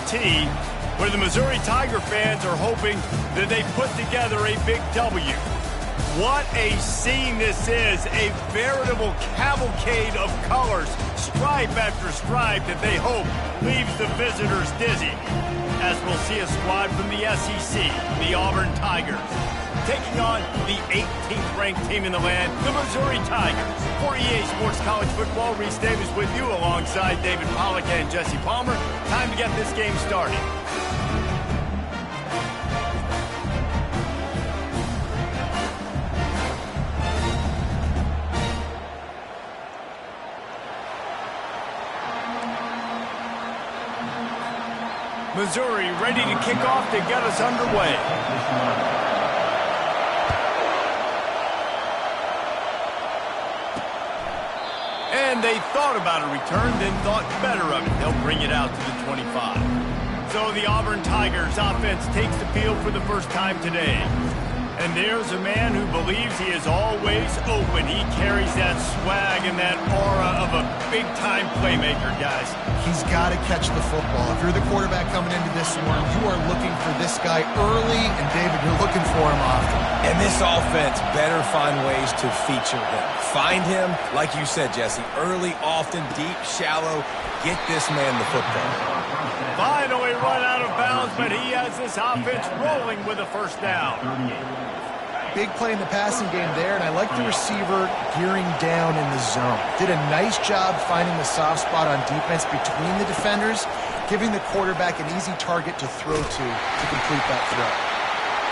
T, where the Missouri Tiger fans are hoping that they put together a big W. What a scene this is, a veritable cavalcade of colors, stripe after stripe that they hope leaves the visitors dizzy. As we'll see a squad from the SEC, the Auburn Tigers, taking on the 18th ranked team in the land, the Missouri Tigers. For EA Sports College Football, Reese Davis with you alongside David Pollack and Jesse Palmer. Time to get this game started. Missouri ready to kick off to get us underway. And they thought about a return, then thought better of it. They'll bring it out to the 25. So the Auburn Tigers offense takes the field for the first time today. And there's a man who believes he is always open. He carries that swag and that aura of a big-time playmaker, guys. He's got to catch the football. If you're the quarterback coming into this one, you are looking for this guy early, and David, you're looking for him often. And this offense better find ways to feature him. Find him, like you said, Jesse, early, often, deep, shallow. Get this man the football. Finally run out of bounds, but he has this offense rolling with a first down. Big play in the passing game there, and I like the receiver gearing down in the zone. Did a nice job finding the soft spot on defense between the defenders, giving the quarterback an easy target to throw to complete that throw.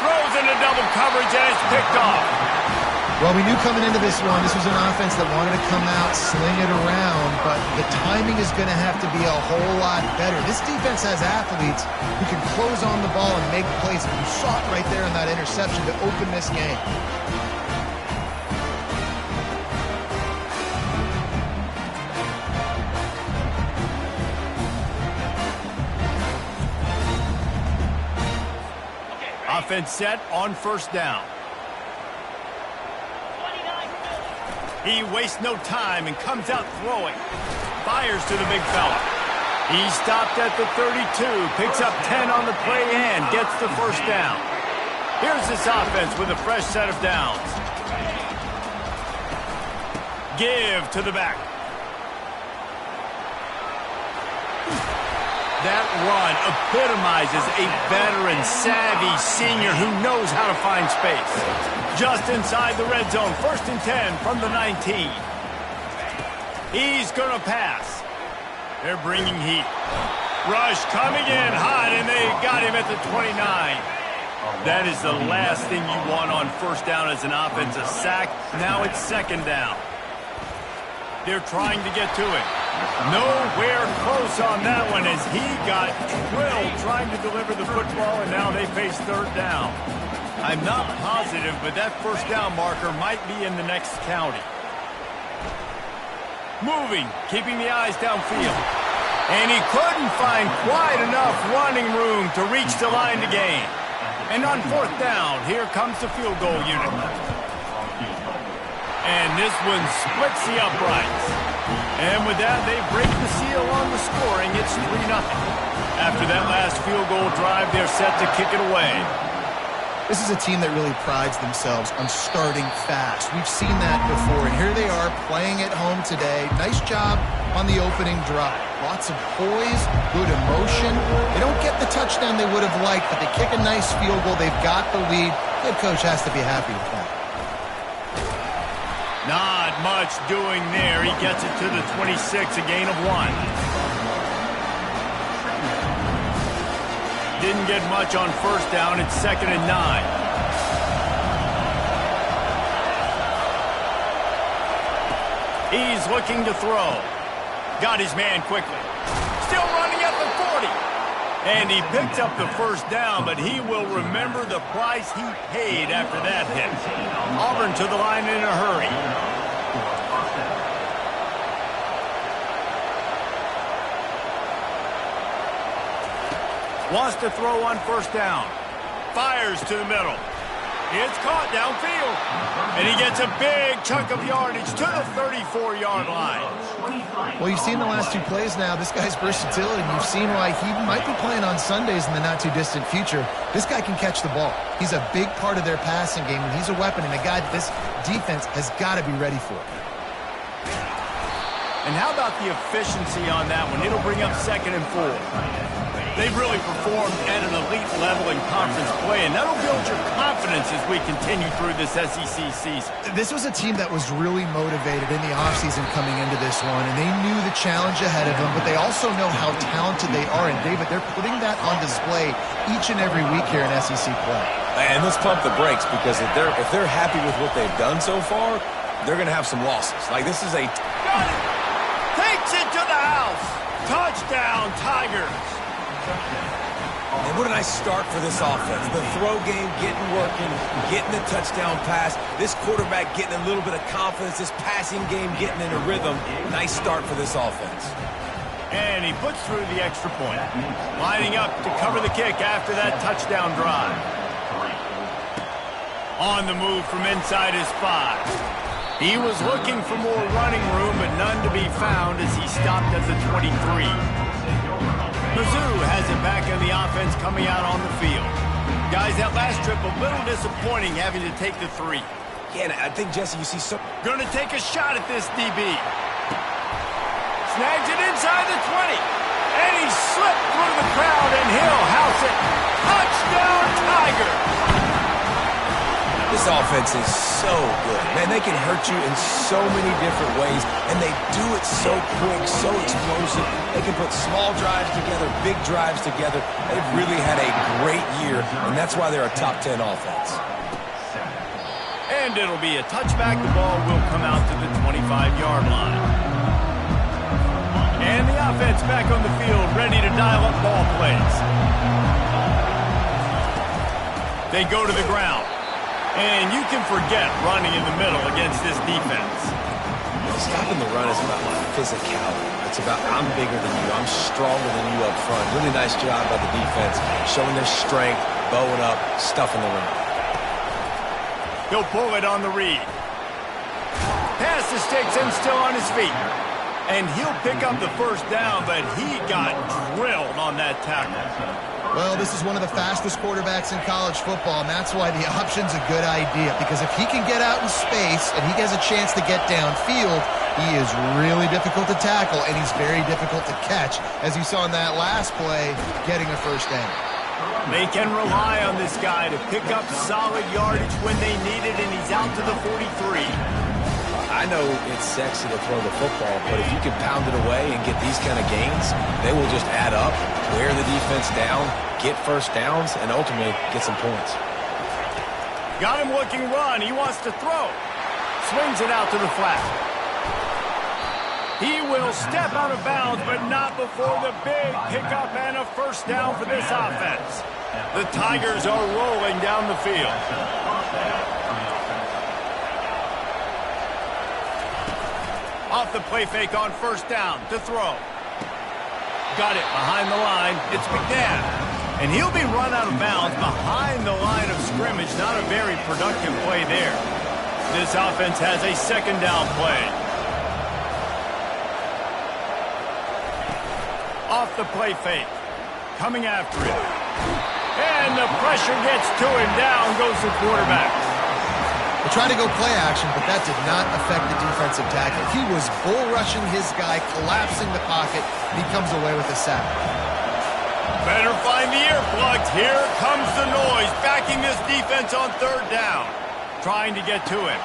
Throws into double coverage, and it's picked off. Well, we knew coming into this one, this was an offense that wanted to come out, sling it around, but the timing is going to have to be a whole lot better. This defense has athletes who can close on the ball and make plays. You saw it right there in that interception to open this game. Offense set on first down. He wastes no time and comes out throwing. Fires to the big fella. He stopped at the 32, picks up 10 on the play and gets the first down. Here's this offense with a fresh set of downs. Give to the back. That run epitomizes a veteran, savvy senior who knows how to find space. Just inside the red zone, 1st and 10 from the 19. He's going to pass. They're bringing heat. Rush coming in hot, and they got him at the 29. That is the last thing you want on first down as an offense, a sack. Now it's second down. They're trying to get to it. Nowhere close on that one as he got drilled trying to deliver the football, and now they face third down. I'm not positive, but that first down marker might be in the next county. Moving, keeping the eyes downfield. And he couldn't find quite enough running room to reach the line to gain. And on fourth down, here comes the field goal unit. And this one splits the uprights. And with that, they break the seal on the scoring. It's 3-0. After that last field goal drive, they're set to kick it away. This is a team that really prides themselves on starting fast. We've seen that before, and here they are playing at home today. Nice job on the opening drive. Lots of poise, good emotion. They don't get the touchdown they would have liked, but they kick a nice field goal. They've got the lead. Head coach has to be happy with that. Not much doing there. He gets it to the 26, a gain of 1. Didn't get much on first down. It's 2nd and 9. He's looking to throw. Got his man quickly. Still running at the 40. And he picked up the first down, but he will remember the price he paid after that hit. Auburn to the line in a hurry. Wants to throw on first down. Fires to the middle. It's caught downfield. And he gets a big chunk of yardage to the 34-yard line. Well, you've seen the last two plays now. This guy's versatility. You've seen why he might be playing on Sundays in the not-too-distant future. This guy can catch the ball. He's a big part of their passing game, and he's a weapon and a guy that this defense has got to be ready for. And how about the efficiency on that one? It'll bring up 2nd and 4. They've really performed at an elite level in conference play, and that'll build your confidence as we continue through this SEC season. This was a team that was really motivated in the offseason coming into this one, and they knew the challenge ahead of them, but they also know how talented they are. And, David, they're putting that on display each and every week here in SEC play. And let's pump the brakes, because if they're happy with what they've done so far, they're going to have some losses. Like, this is a... Got it! Takes it to the house! Touchdown, Tigers! And what a nice start for this offense. The throw game getting working, getting the touchdown pass. This quarterback getting a little bit of confidence. This passing game getting in a rhythm. Nice start for this offense. And he puts through the extra point. Lining up to cover the kick after that touchdown drive. On the move from inside his 5. He was looking for more running room, but none to be found as he stopped at the 23. Mizzou has it back in the offense coming out on the field. Guys, that last trip a little disappointing having to take the 3. Yeah, and I think, Jesse, you see some... Going to take a shot at this DB. Snags it inside the 20. And he slipped through the crowd, and he'll house it. Touchdown, Tigers! This offense is so good. Man, they can hurt you in so many different ways, and they do it so quick, so explosive. They can put small drives together, big drives together. They've really had a great year, and that's why they're a top 10 offense. And it'll be a touchback. The ball will come out to the 25-yard line. And the offense back on the field, ready to dial up ball plays. They go to the ground. And you can forget running in the middle against this defense. Stopping the run is about physicality. It's about I'm bigger than you. I'm stronger than you up front. Really nice job by the defense, showing their strength, bowing up, stuffing the run. He'll pull it on the read. Pass the sticks and still on his feet. And he'll pick up the first down, but he got drilled on that tackle. Well, this is one of the fastest quarterbacks in college football, and that's why the option's a good idea. Because if he can get out in space and he has a chance to get downfield, he is really difficult to tackle, and he's very difficult to catch, as you saw in that last play, getting a first down. They can rely on this guy to pick up solid yardage when they need it, and he's out to the 43. I know it's sexy to throw the football, but if you can pound it away and get these kind of gains, they will just add up, wear the defense down, get first downs, and ultimately get some points. Got him looking run. He wants to throw. Swings it out to the flat. He will step out of bounds, but not before the big pickup and a first down for this offense. The Tigers are rolling down the field. Off the play fake on first down to throw. Got it behind the line. It's McNabb. And he'll be run out of bounds behind the line of scrimmage. Not a very productive play there. This offense has a second down play. Off the play fake. Coming after it. And the pressure gets to him. Down goes the quarterback. They tried to go play action, but that did not affect the defensive tackle. He was bull rushing his guy, collapsing the pocket, and he comes away with a sack. Better find the earplugs. Here comes the noise, backing this defense on third down. Trying to get to him.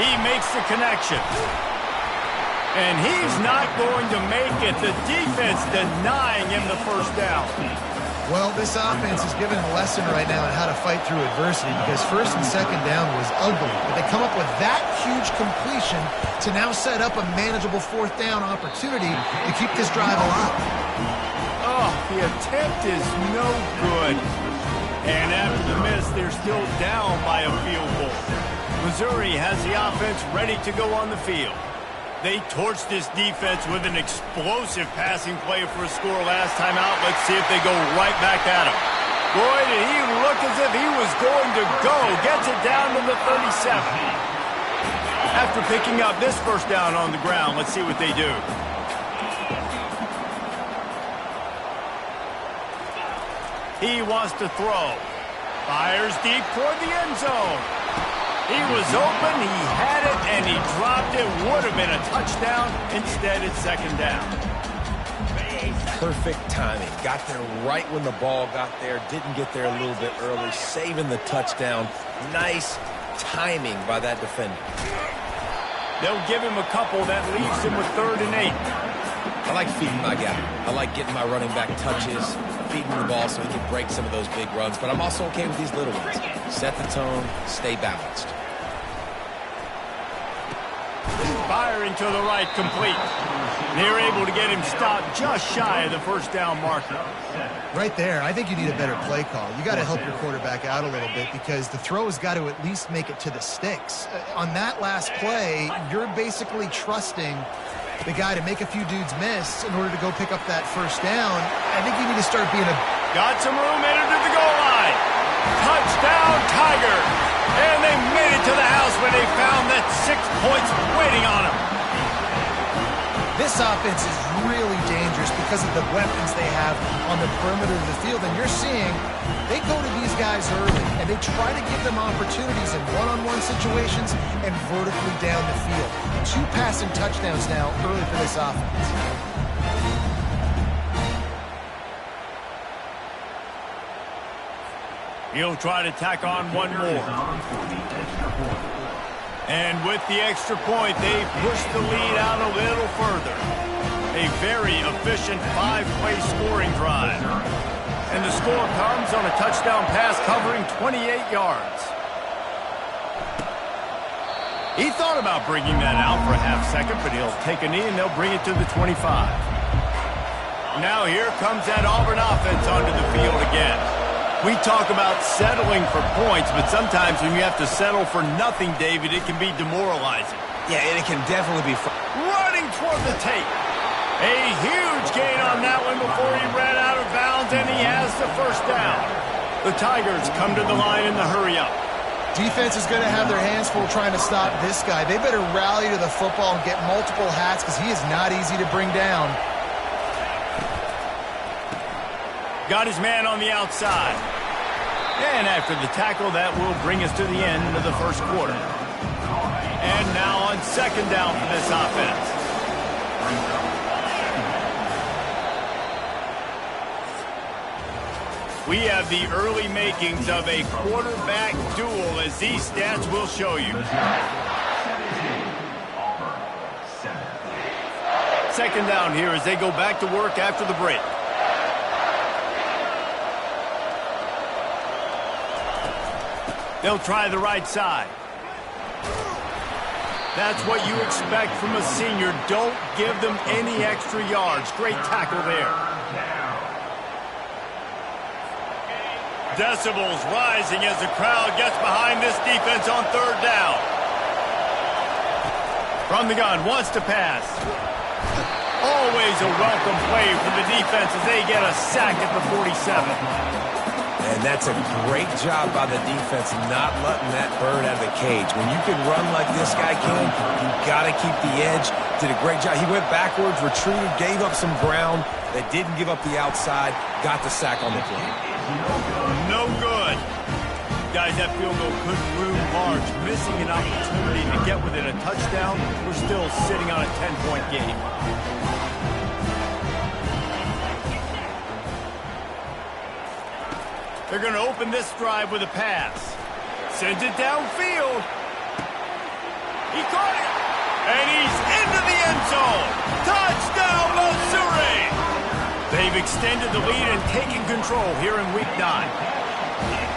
He makes the connection. And he's not going to make it. The defense denying him the first down. Well, this offense is giving a lesson right now on how to fight through adversity, because first and second down was ugly. But they come up with that huge completion to now set up a manageable fourth down opportunity to keep this drive alive. Oh, the attempt is no good. And after the miss, they're still down by a field goal. Missouri has the offense ready to go on the field. They torched this defense with an explosive passing play for a score last time out. Let's see if they go right back at him. Boy, did he look as if he was going to go. Gets it down to the 37. After picking up this first down on the ground, let's see what they do. He wants to throw. Fires deep toward the end zone. He was open, he had it, and he dropped it. Would have been a touchdown. Instead, it's second down. Perfect timing. Got there right when the ball got there. Didn't get there a little bit early. Saving the touchdown. Nice timing by that defender. They'll give him a couple. That leaves him with 3rd and 8. I like feeding my guy. I like getting my running back touches, feeding the ball so he can break some of those big runs. But I'm also okay with these little ones. Set the tone, stay balanced. Firing to the right, complete. They're able to get him stopped just shy of the first down marker. Right there, I think you need a better play call. You got to help your quarterback out a little bit because the throw has got to at least make it to the sticks. On that last play, you're basically trusting the guy to make a few dudes miss in order to go pick up that first down. I think you need to start being a... Got some room, headed to the goal line. Touchdown, Tiger. And they made it to the house when they found that 6 points waiting on them. This offense is really dangerous because of the weapons they have on the perimeter of the field. And you're seeing they go to these guys early, and they try to give them opportunities in one-on-one situations and vertically down the field. 2 passing touchdowns now early for this offense. He'll try to tack on one more. And with the extra point, they push the lead out a little further. A very efficient 5-play scoring drive. And the score comes on a touchdown pass covering 28 yards. He thought about bringing that out for a half second, but he'll take a knee and they'll bring it to the 25. Now here comes that Auburn offense onto the field again. We talk about settling for points, but sometimes when you have to settle for nothing, David, it can be demoralizing. Yeah, and it can definitely be fun. Running toward the tape. A huge gain on that one before he ran out of bounds, and he has the first down. The Tigers come to the line in the hurry-up. Defense is going to have their hands full trying to stop this guy. They better rally to the football and get multiple hats because he is not easy to bring down. Got his man on the outside. And after the tackle, that will bring us to the end of the first quarter. And now on second down for this offense. We have the early makings of a quarterback duel, as these stats will show you. Second down here as they go back to work after the break. They'll try the right side. That's what you expect from a senior. Don't give them any extra yards. Great tackle there. Decibels rising as the crowd gets behind this defense on third down. From the gun, wants to pass. Always a welcome play for the defense as they get a sack at the 47. And that's a great job by the defense not letting that bird out of the cage. When you can run like this guy can, you got to keep the edge. Did a great job. He went backwards, retreated, gave up some ground. They didn't give up the outside, got the sack on the play. No good. Guys, that field goal couldn't loom large. Missing an opportunity to get within a touchdown. We're still sitting on a 10-point game. They're going to open this drive with a pass. Sends it downfield. He caught it. And he's into the end zone. Touchdown, Missouri. They've extended the lead and taken control here in Week 9.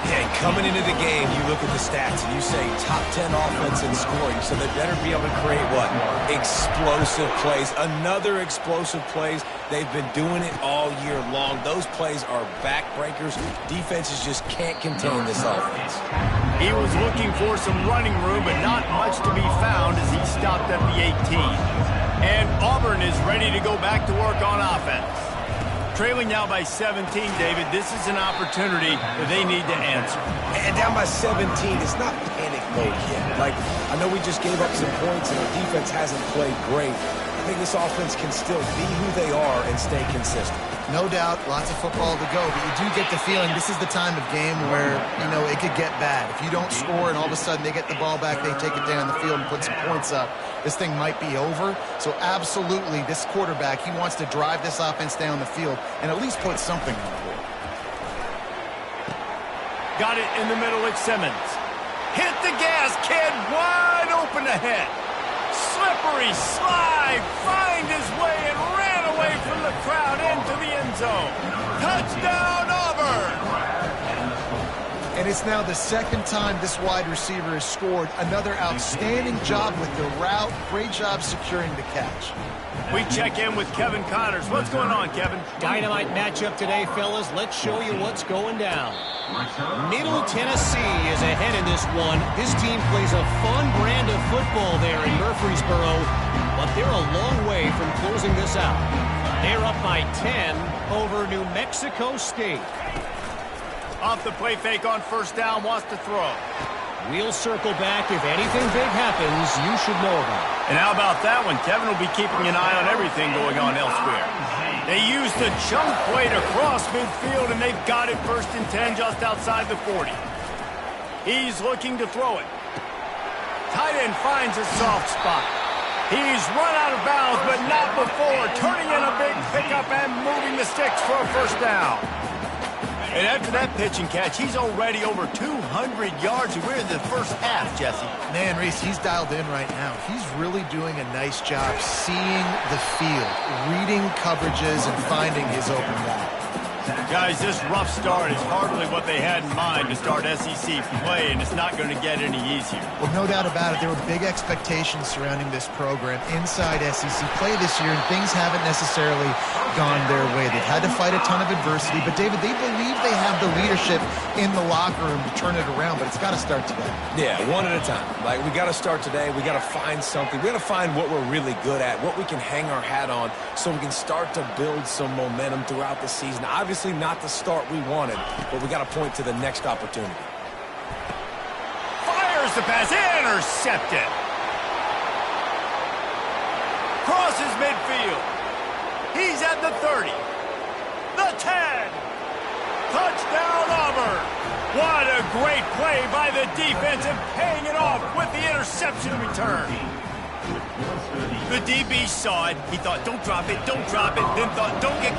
Yeah, coming into the game, you look at the stats and you say top 10 offense in scoring, so they better be able to create what? Explosive plays. Another explosive plays. They've been doing it all year long. Those plays are backbreakers. Defenses just can't contain this offense. He was looking for some running room, but not much to be found as he stopped at the 18. And Auburn is ready to go back to work on offense. Trailing now by 17, David. This is an opportunity that they need to answer. And down by 17, it's not panic mode yet. Like, I know we just gave up some points and our defense hasn't played great. I think this offense can still be who they are and stay consistent. No doubt, lots of football to go, but you do get the feeling this is the time of game where, it could get bad. If you don't score and all of a sudden they get the ball back, they take it down the field and put some points up, this thing might be over. So absolutely, this quarterback, he wants to drive this offense down the field and at least put something on the board. Got it in the middle with Simmons. Hit the gas, kid, wide open ahead. Slippery slide, find his way and ran away from the crowd into the end zone. Touchdown, Auburn! And it's now the second time this wide receiver has scored. Another outstanding job with the route. Great job securing the catch. We check in with Kevin Connors. What's going on, Kevin? Dynamite matchup today, fellas. Let's show you what's going down. Middle Tennessee is ahead in this one. This team plays a fun brand of football there in Murfreesboro, but they're a long way from closing this out. They're up by 10 over New Mexico State. Off the play fake on first down, wants to throw. We'll circle back. If anything big happens, you should know about it. And how about that one? Kevin will be keeping an eye on everything going on elsewhere. They used the chunk play to cross midfield, and they've got it first and 10 just outside the 40. He's looking to throw it. Tight end finds a soft spot. He's run out of bounds, but not before. Turning in a big pickup and moving the sticks for a first down. And after that pitch and catch, he's already over 200 yards. We're in the first half, Jesse. Man, Reese, he's dialed in right now. He's really doing a nice job seeing the field, reading coverages, and finding his open guy. Guys, this rough start is hardly what they had in mind to start SEC play, and it's not going to get any easier. Well, no doubt about it. There were big expectations surrounding this program inside SEC play this year, and things haven't necessarily gone their way. They've had to fight a ton of adversity, but, David, they believe they have the leadership in the locker room to turn it around, but it's got to start today. Yeah, one at a time. Like, we got to start today. We got to find something. We got to find what we're really good at, what we can hang our hat on, so we can start to build some momentum throughout the season. Obviously, not the start we wanted, but we got to point to the next opportunity. Fires the pass, intercepted. Crosses midfield. He's at the 30. The 10. Touchdown, Auburn. What a great play by the defense and paying it off with the interception return. The DB saw it. He thought, don't drop it, then thought, don't get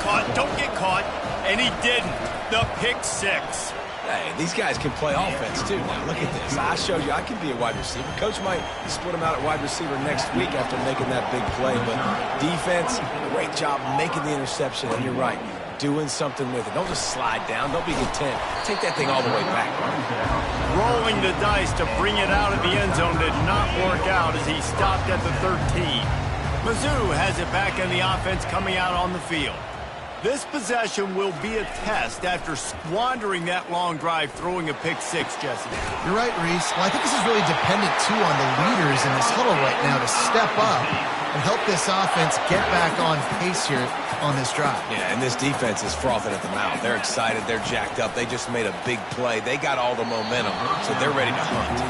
caught, and he didn't. The pick six. Hey, these guys can play offense, too. Now, look at this. I showed you I can be a wide receiver. Coach might split him out at wide receiver next week after making that big play, but defense, great job making the interception, and you're right, doing something with it. Don't just slide down. Don't be content. Take that thing all the way back. Rolling the dice to bring it out of the end zone did not work out as he stopped at the 13. Mizzou has it back in the offense coming out on the field. This possession will be a test after squandering that long drive throwing a pick six, Jesse. You're right, Reese. Well, I think this is really dependent, too, on the leaders in this huddle right now to step up and help this offense get back on pace here on this drive. Yeah, and this defense is frothing at the mouth. They're excited. They're jacked up. They just made a big play. They got all the momentum, so they're ready to hunt.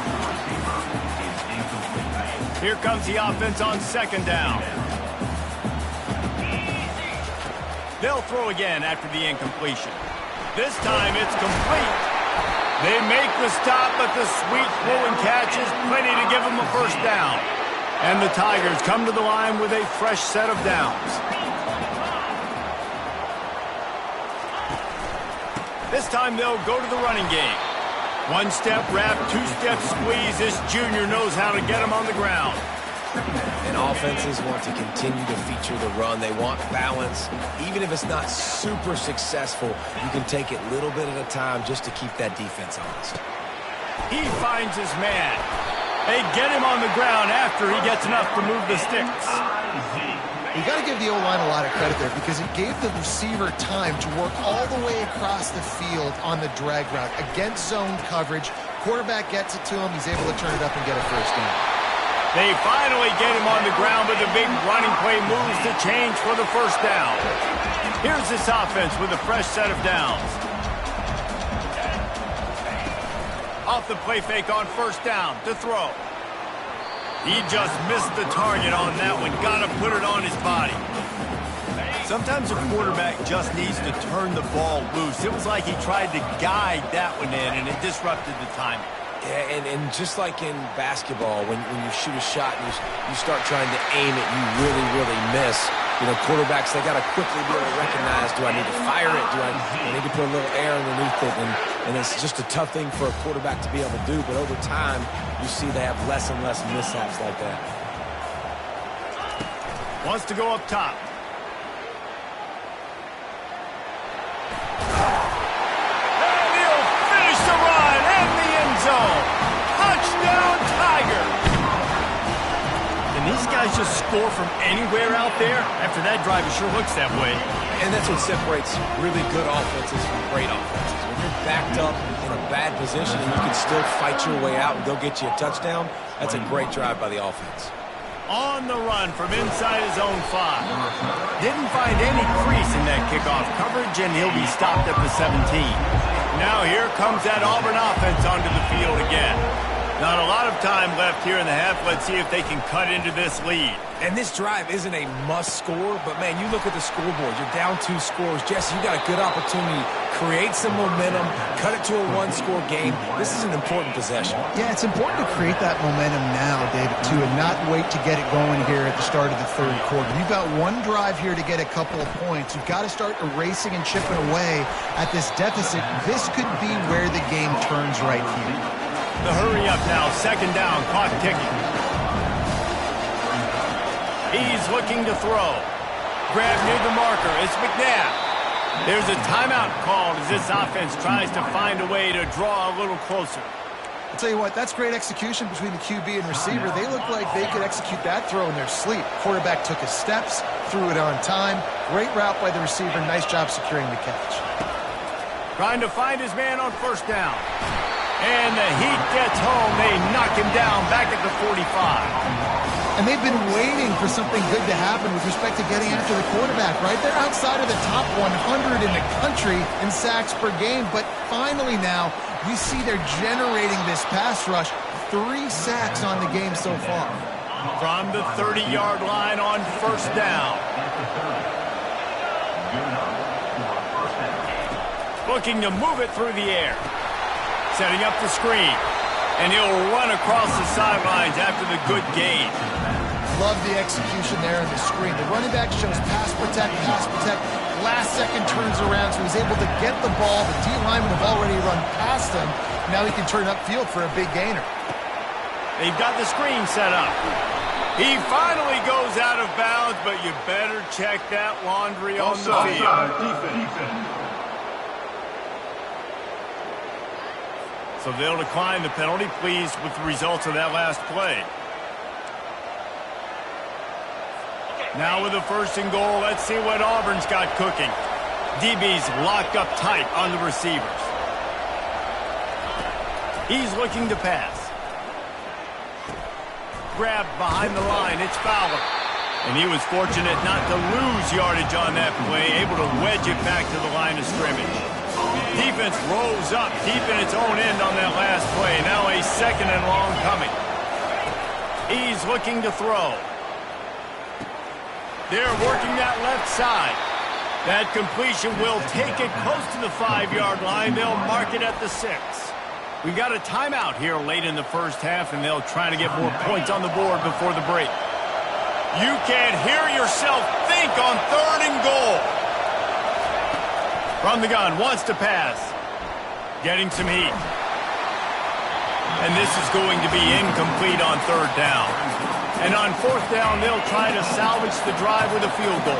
Here comes the offense on second down. They'll throw again after the incompletion. This time it's complete. They make the stop, but the sweet throwing catch is plenty to give them a first down. And the Tigers come to the line with a fresh set of downs. This time they'll go to the running game. One-step wrap, two-step squeeze. This junior knows how to get him on the ground. And offenses want to continue to feature the run. They want balance. Even if it's not super successful, you can take it little bit at a time just to keep that defense honest. He finds his man. They get him on the ground after he gets enough to move the sticks. You got to give the O-line a lot of credit there because it gave the receiver time to work all the way across the field on the drag route against zone coverage. Quarterback gets it to him. He's able to turn it up and get a first down. They finally get him on the ground, but the big running play moves the change for the first down. Here's this offense with a fresh set of downs. Off the play fake on first down to throw. He just missed the target on that one. Got to put it on his body. Sometimes a quarterback just needs to turn the ball loose. It was like he tried to guide that one in, and it disrupted the timing. Yeah, and just like in basketball, when you shoot a shot and you start trying to aim it, you really, really miss. You know, quarterbacks, they got to quickly be able to recognize, do I need to fire it? Do I need to put a little air underneath it? And it's just a tough thing for a quarterback to be able to do. But over time, you see they have less and less mishaps like that. Wants to go up top. And he'll finish the run in the end zone. Touchdown, Tiger. And these guys just score from anywhere out there? After that drive, it sure looks that way. And that's what separates really good offenses from great offenses. When you're backed up in a bad position and you can still fight your way out and go get you a touchdown, that's a great drive by the offense. On the run from inside his own 5. Didn't find any crease in that kickoff coverage, and he'll be stopped at the 17. Now here comes that Auburn offense onto the field again. Not a lot of time left here in the half. Let's see if they can cut into this lead. And this drive isn't a must score, but, man, you look at the scoreboard. You're down 2 scores. Jesse, you got a good opportunity. Create some momentum. Cut it to a 1-score game. This is an important possession. Yeah, it's important to create that momentum now, David, too, and not wait to get it going here at the start of the third quarter. You've got one drive here to get a couple of points. You've got to start erasing and chipping away at this deficit. This could be where the game turns right here. The hurry up now, second down, clock ticking. He's looking to throw. Grab near the marker, it's McNabb. There's a timeout called as this offense tries to find a way to draw a little closer. I'll tell you what, that's great execution between the QB and receiver. They look like they could execute that throw in their sleep. Quarterback took his steps, threw it on time. Great route by the receiver, nice job securing the catch. Trying to find his man on first down. And the heat gets home. They knock him down back at the 45. And they've been waiting for something good to happen with respect to getting after the quarterback, right? They're outside of the top 100 in the country in sacks per game. But finally now, you see they're generating this pass rush. 3 sacks on the game so far. From the 30-yard line on first down. Looking to move it through the air. Setting up the screen. And he'll run across the sidelines after the good gain. Love the execution there on the screen. The running back shows pass protect. Last second turns around, so he's able to get the ball. The D linemen have already run past him. Now he can turn upfield for a big gainer. They've got the screen set up. He finally goes out of bounds, but you better check that laundry on the field. So they'll decline the penalty, pleased with the results of that last play. Now with the 1st and goal, let's see what Auburn's got cooking. DB's locked up tight on the receivers. He's looking to pass. Grabbed behind the line, it's Fowler. And he was fortunate not to lose yardage on that play, able to wedge it back to the line of scrimmage. Defense rolls up deep in its own end on that last play. Now a 2nd and long coming. He's looking to throw. They're working that left side. That completion will take it close to the 5-yard line. They'll mark it at the 6. We've got a timeout here late in the first half, and they'll try to get more points on the board before the break. You can hear yourself think on 3rd and goal. From the gun, wants to pass. Getting some heat. And this is going to be incomplete on 3rd down. And on 4th down, they'll try to salvage the drive with a field goal.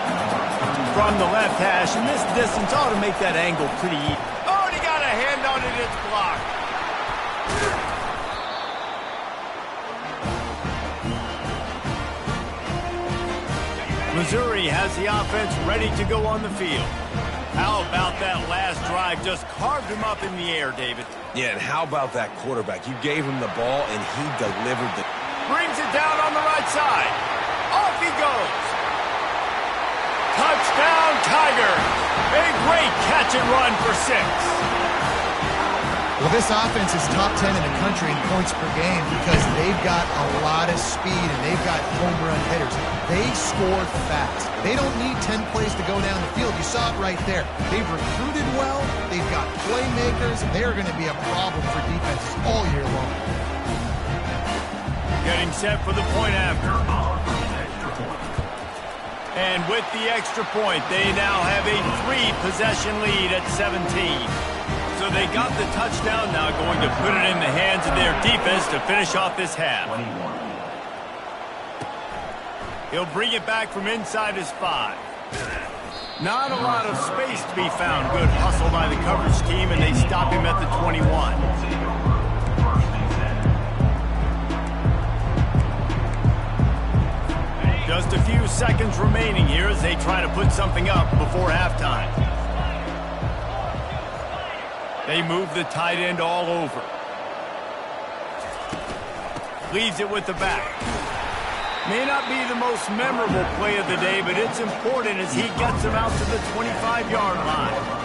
From the left hash, and this distance ought to make that angle pretty even. Oh, and he got a hand on it, it's blocked. Missouri has the offense ready to go on the field. How about that last drive? Just carved him up in the air, David. Yeah, and how about that quarterback? You gave him the ball, and he delivered the... Brings it down on the right side. Off he goes. Touchdown. Touchdown, Tiger! A great catch and run for 6. Well, this offense is top 10 in the country in points per game because they've got a lot of speed and they've got home run hitters. They score fast. They don't need 10 plays to go down the field. You saw it right there. They've recruited well. They've got playmakers. They are going to be a problem for defenses all year long. Getting set for the point after. And with the extra point, they now have a 3-possession lead at 17. So they got the touchdown, now going to put it in the hands of their defense to finish off this half. He'll bring it back from inside his 5. Not a lot of space to be found. Good hustle by the coverage team, and they stop him at the 21. Just a few seconds remaining here as they try to put something up before halftime. They move the tight end all over. Leaves it with the back. May not be the most memorable play of the day, but it's important as he gets him out to the 25-yard line.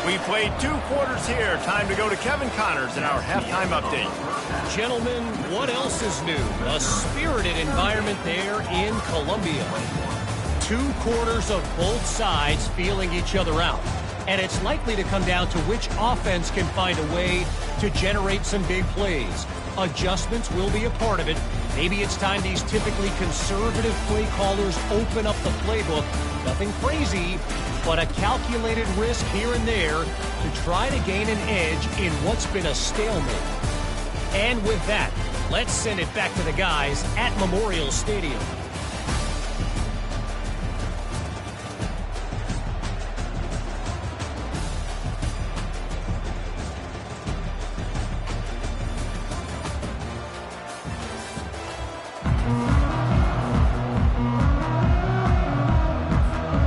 We played 2 quarters here. Time to go to Kevin Connors in our halftime update. Gentlemen, what else is new? A spirited environment there in Columbia. 2 quarters of both sides feeling each other out. And it's likely to come down to which offense can find a way to generate some big plays. Adjustments will be a part of it. Maybe it's time these typically conservative play callers open up the playbook. Nothing crazy, but a calculated risk here and there to try to gain an edge in what's been a stalemate. And with that, let's send it back to the guys at Memorial Stadium.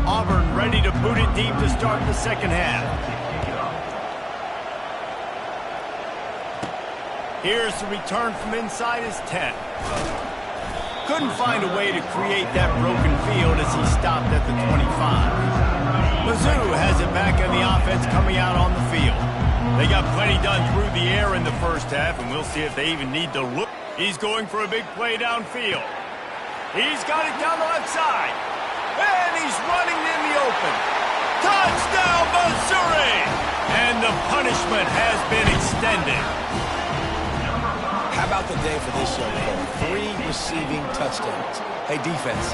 Auburn ready to boot it deep to start the second half. Here's the return from inside his 10. Couldn't find a way to create that broken field as he stopped at the 25. Mizzou has it back in the offense coming out on the field. They got plenty done through the air in the first half, and we'll see if they even need to look. He's going for a big play downfield. He's got it down the left side. And he's running in the open. Touchdown, Missouri! And the punishment has been extended. How about the day for this young man? 3 receiving touchdowns. Hey, defense,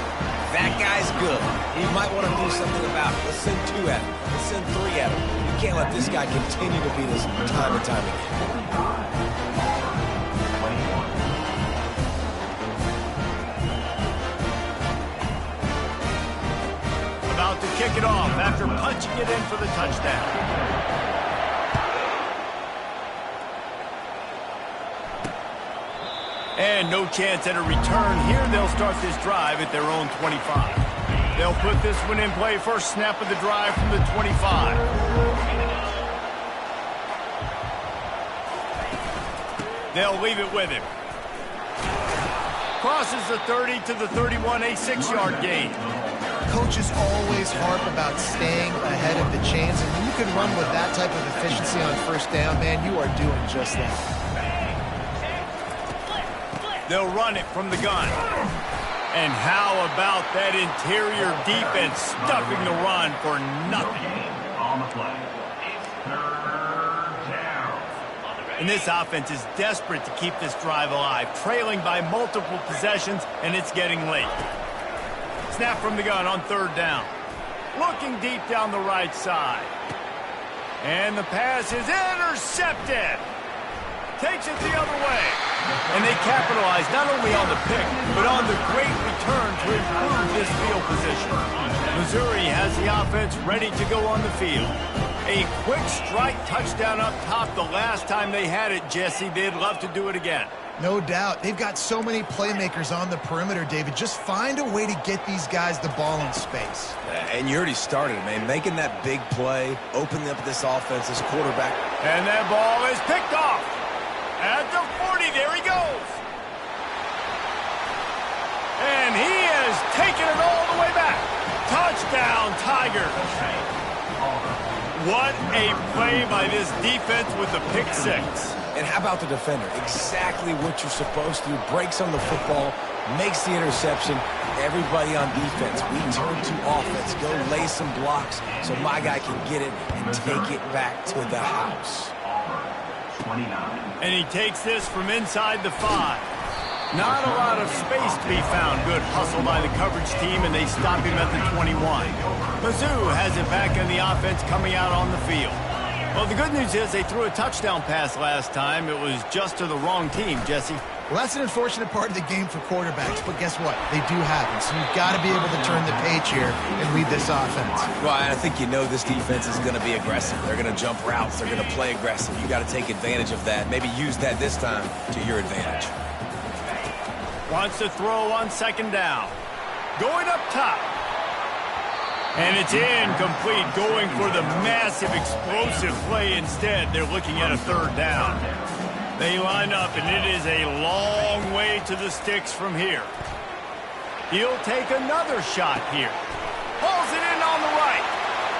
that guy's good. You might want to do something about it. Let's send 2 at him. Let's send 3 at him. You can't let this guy continue to beat us time and time again. About to kick it off after punching it in for the touchdown. And no chance at a return here. They'll start this drive at their own 25. They'll put this one in play. First snap of the drive from the 25. They'll leave it with him. Crosses the 30 to the 31, a 6-yard gain. Coaches always harp about staying ahead of the chains, and when you can run with that type of efficiency on first down, man, you are doing just that. They'll run it from the gun. And how about that interior defense stuffing the run for nothing? And this offense is desperate to keep this drive alive, trailing by multiple possessions, and it's getting late. Snap from the gun on 3rd down. Looking deep down the right side. And the pass is intercepted. Takes it the other way. And they capitalize not only on the pick, but on the great return to improve this field position. Missouri has the offense ready to go on the field. A quick strike touchdown up top the last time they had it, Jesse. They'd love to do it again. No doubt. They've got so many playmakers on the perimeter, David. Just find a way to get these guys the ball in space. And you already started, man. Making that big play, opening up this offense, this quarterback. And that ball is picked off. At the 40, there he goes. And he is taking it all the way back. Touchdown, Tigers. What a play by this defense with the pick six. And how about the defender? Exactly what you're supposed to do. Breaks on the football, makes the interception. Everybody on defense, we turn to offense. Go lay some blocks so my guy can get it and take it back to the house. And he takes this from inside the 5. Not a lot of space to be found. Good hustle by the coverage team, and they stop him at the 21. Mizzou has it back in the offense coming out on the field. Well, the good news is they threw a touchdown pass last time. It was just to the wrong team, Jesse. Well, that's an unfortunate part of the game for quarterbacks, but guess what? They do happen, so you've got to be able to turn the page here and lead this offense. Well, I think you know this defense is going to be aggressive. They're going to jump routes. They're going to play aggressive. You got to take advantage of that. Maybe use that this time to your advantage. Wants to throw on second down. Going up top. And it's incomplete, going for the massive explosive play instead. They're looking at a third down. They line up, and it is a long way to the sticks from here. He'll take another shot here. Pulls it in on the right.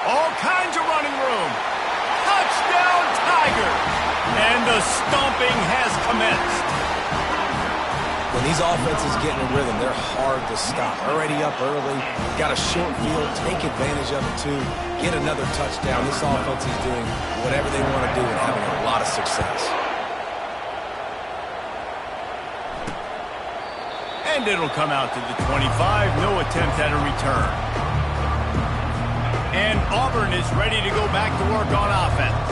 All kinds of running room. Touchdown, Tigers! And the stomping has commenced. When these offenses get in a rhythm, they're hard to stop. Already up early, got a short field, take advantage of it too, get another touchdown. This offense is doing whatever they want to do and having a lot of success. And it'll come out to the 25. No attempt at a return. And Auburn is ready to go back to work on offense.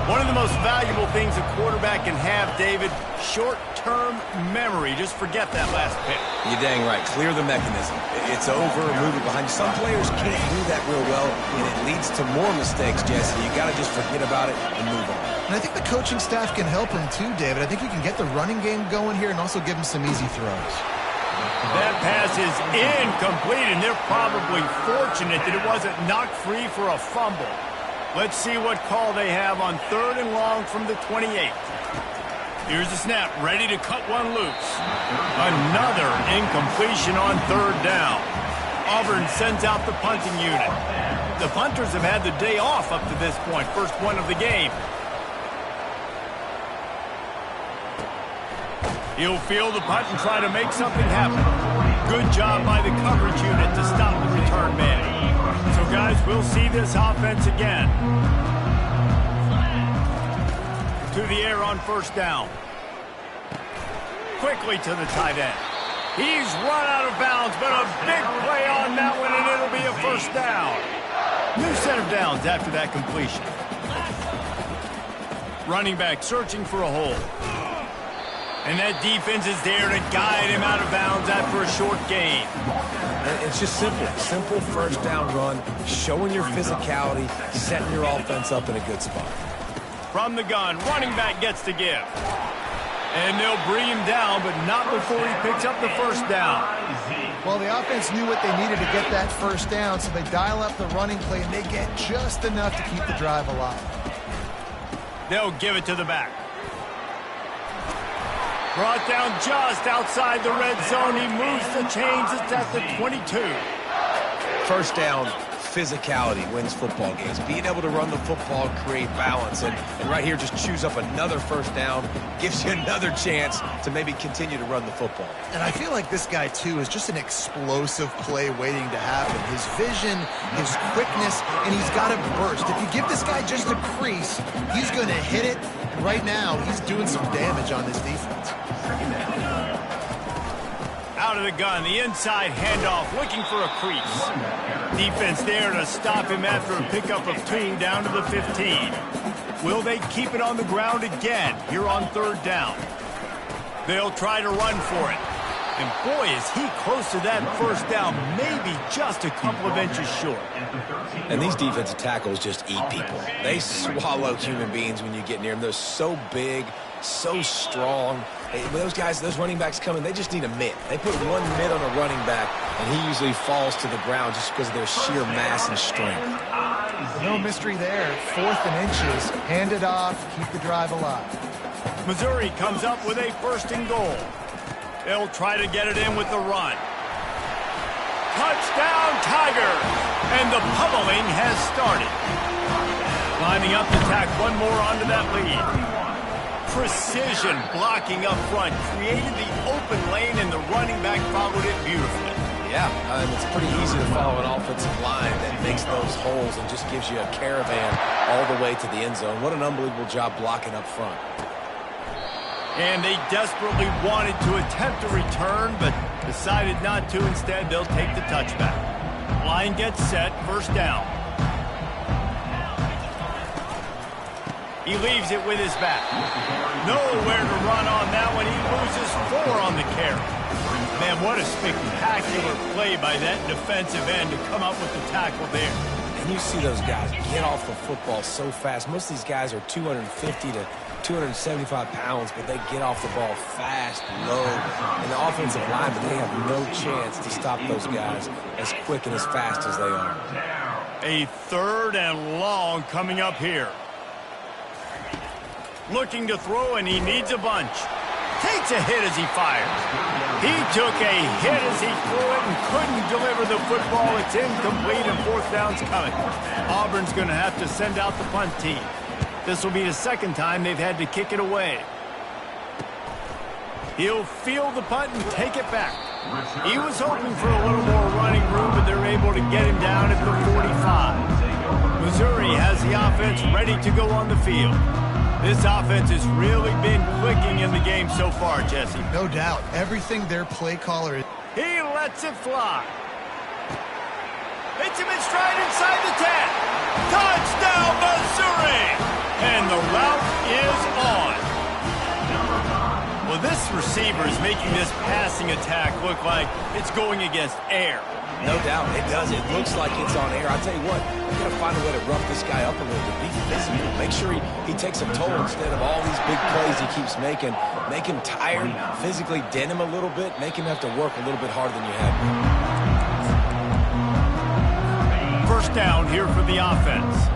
One of the most valuable things a quarterback can have, David, short-term memory. Just forget that last pick. You're dang right. Clear the mechanism. It's over, move it behind you. Some players can't do that real well, and it leads to more mistakes, Jesse. You got to just forget about it and move on. And I think the coaching staff can help him too, David. I think you can get the running game going here and also give him some easy throws. That pass is incomplete, and they're probably fortunate that it wasn't knocked free for a fumble. Let's see what call they have on 3rd and long from the 28. Here's the snap, ready to cut one loose. Another incompletion on 3rd down. Auburn sends out the punting unit. The punters have had the day off up to this point, first one of the game. He'll field the punt and try to make something happen. Good job by the coverage unit to stop the return man. So, guys, we'll see this offense again. To the air on 1st down. Quickly to the tight end. He's run out of bounds, but a big play on that one, and it'll be a 1st down. New set of downs after that completion. Running back searching for a hole. And that defense is there to guide him out of bounds after a short gain. It's just simple. Simple 1st down run, showing your physicality, setting your offense up in a good spot. From the gun, running back gets to give. And they'll bring him down, but not before he picks up the 1st down. Well, the offense knew what they needed to get that 1st down, so they dial up the running play, and they get just enough to keep the drive alive. They'll give it to the back. Brought down just outside the red zone. He moves the chains. It's at the 22. 1st down, physicality wins football games. Being able to run the football, create balance. And right here, just choose up another 1st down. Gives you another chance to maybe continue to run the football. And I feel like this guy, too, is just an explosive play waiting to happen. His vision, his quickness, and he's got a burst. If you give this guy just a crease, he's going to hit it. And right now, he's doing some damage on this defense. Out of the gun, the inside handoff, looking for a crease. Defense there to stop him after a pickup of 2 down to the 15. Will they keep it on the ground again here on 3rd down? They'll try to run for it. And boy, is he close to that 1st down, maybe just a couple of inches short. And these defensive tackles just eat people. They swallow human beings when you get near them. They're so big, so strong. When those guys, those running backs come in, they just need a mitt. They put one mitt on a running back, and he usually falls to the ground just because of their sheer mass and strength. No mystery there. 4th and inches. Hand it off. Keep the drive alive. Missouri comes up with a 1st and goal. They'll try to get it in with the run. Touchdown, Tiger! And the pummeling has started. Lining up to tack one more onto that lead. Precision blocking up front created the open lane, and the running back followed it beautifully. Yeah, it's pretty easy to follow an offensive line that makes those holes and just gives you a caravan all the way to the end zone. What an unbelievable job blocking up front. And they desperately wanted to attempt a return, but decided not to. Instead, they'll take the touchback. Line gets set, first down. He leaves it with his back. Nowhere to run on that one. He loses 4 on the carry. Man, what a spectacular play by that defensive end to come up with the tackle there. And you see those guys get off the football so fast. Most of these guys are 250 to 275 pounds, but they get off the ball fast, low. And the offensive linemen, they have no chance to stop those guys as quick and as fast as they are. A 3rd and long coming up here. Looking to throw, and he needs a bunch. Takes a hit as he fires. He took a hit as he threw it and couldn't deliver the football. It's incomplete, and 4th down's coming. Auburn's going to have to send out the punt team. This will be the 2nd time they've had to kick it away. He'll field the punt and take it back. He was hoping for a little more running room, but they're able to get him down at the 45. Missouri has the offense ready to go on the field. This offense has really been clicking in the game so far, Jesse. No doubt. Everything their play caller is. He lets it fly. Hits him in stride inside the 10. Touchdown, Missouri! And the route is on. Well, this receiver is making this passing attack look like it's going against air. No doubt, it does. It looks like it's on air. I'll tell you what, you got to find a way to rough this guy up a little bit. Be physical. Make sure he takes a toll instead of all these big plays he keeps making. Make him tired, physically dent him a little bit, make him have to work a little bit harder than you have. First down here for the offense.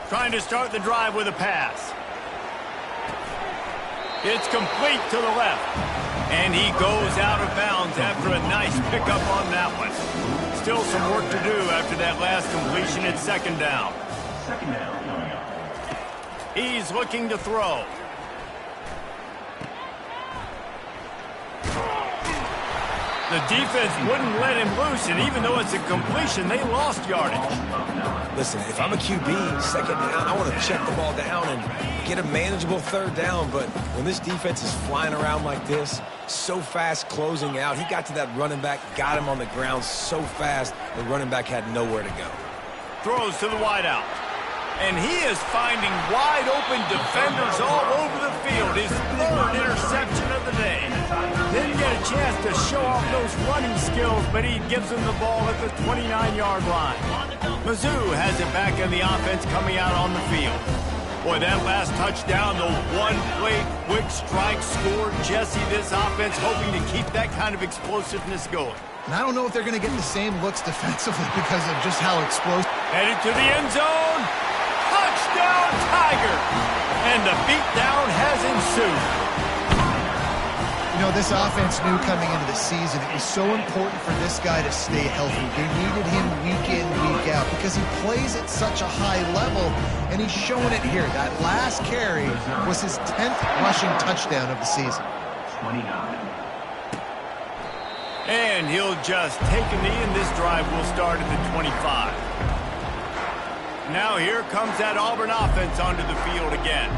Trying to start the drive with a pass. It's complete to the left. And he goes out of bounds after a nice pickup on that one. Still some work to do after that last completion at 2nd down. He's looking to throw. The defense wouldn't let him loose, and even though it's a completion, they lost yardage. Listen, if I'm a QB, 2nd down, I want to check the ball down and get a manageable 3rd down, but when this defense is flying around like this, so fast closing out, he got to that running back, got him on the ground so fast, the running back had nowhere to go. Throws to the wideout. And he is finding wide-open defenders all over the field. His 3rd interception of the day. Didn't get a chance to show off those running skills, but he gives them the ball at the 29-yard line. Mizzou has it back in the offense coming out on the field. Boy, that last touchdown, the one-play quick strike score. Jesse, this offense hoping to keep that kind of explosiveness going. And I don't know if they're going to get the same looks defensively because of just how explosive. Headed to the end zone. Touchdown, Tiger! And the beatdown has ensued. You know, this offense knew coming into the season it was so important for this guy to stay healthy. They needed him week in, week out because he plays at such a high level, and he's showing it here. That last carry was his 10th rushing touchdown of the season. 29. And he'll just take a knee, and this drive will start at the 25. Now here comes that Auburn offense onto the field again.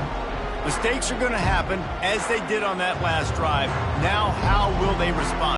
Mistakes are going to happen, as they did on that last drive. Now, how will they respond?